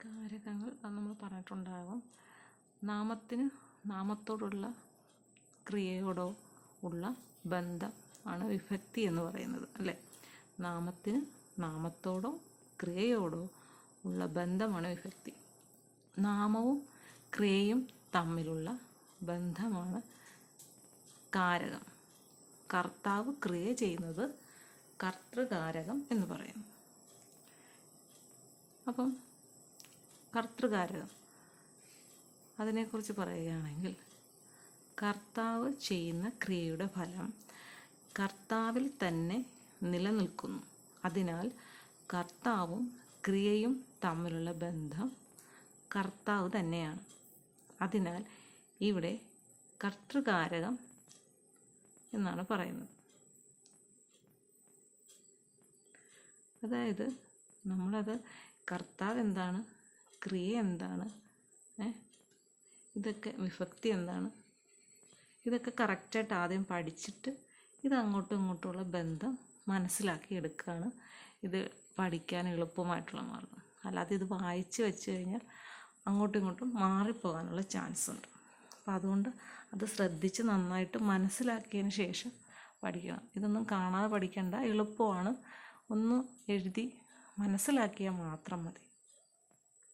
കാരകങ്ങൾ അത് നമ്മൾ പറഞ്ഞിട്ടുണ്ടാകും. നാമത്തോടുള്ള ക്രിയയോടോ ഉള്ള ബന്ധം ആണ് വിഭക്തി എന്ന് പറയുന്നത്, അല്ലേ? നാമത്തിന് നാമത്തോടോ ക്രിയയോടോ ഉള്ള ബന്ധമാണ് വിഭക്തി. നാമവും ക്രിയയും തമ്മിലുള്ള ബന്ധമാണ് കാരകം. കർത്താവ് ക്രിയ ചെയ്യുന്നത് കർത്തൃകാരകം എന്ന് പറയുന്നു. അപ്പം കർത്തൃകാരകം അതിനെക്കുറിച്ച് പറയുകയാണെങ്കിൽ, കർത്താവ് ചെയ്യുന്ന ക്രിയയുടെ ഫലം കർത്താവിൽ തന്നെ നിലനിൽക്കുന്നു. അതിനാൽ കർത്താവും ക്രിയയും തമ്മിലുള്ള ബന്ധം കർത്താവ് തന്നെയാണ്. അതിനാൽ ഇവിടെ കർത്തൃകാരകം എന്നാണ് പറയുന്നത്. അതായത് നമ്മളത് കർത്താവ് എന്താണ്, ക്രിയ എന്താണ്, ഇതൊക്കെ വിഭക്തി എന്താണ്, ഇതൊക്കെ കറക്റ്റായിട്ട് ആദ്യം പഠിച്ചിട്ട് ഇത് അങ്ങോട്ടും ഇങ്ങോട്ടുമുള്ള ബന്ധം മനസ്സിലാക്കി എടുക്കുകയാണ് ഇത് പഠിക്കാൻ എളുപ്പമായിട്ടുള്ള മാർഗം. അല്ലാതെ ഇത് വായിച്ച് വെച്ച് കഴിഞ്ഞാൽ അങ്ങോട്ടും ഇങ്ങോട്ടും മാറിപ്പോകാനുള്ള ചാൻസ് ഉണ്ട്. അപ്പം അതുകൊണ്ട് അത് ശ്രദ്ധിച്ച് നന്നായിട്ട് മനസ്സിലാക്കിയതിന് ശേഷം പഠിക്കണം. ഇതൊന്നും കാണാതെ പഠിക്കേണ്ട, എളുപ്പമാണ്. ഒന്ന് എഴുതി മനസ്സിലാക്കിയാൽ മാത്രം മതി.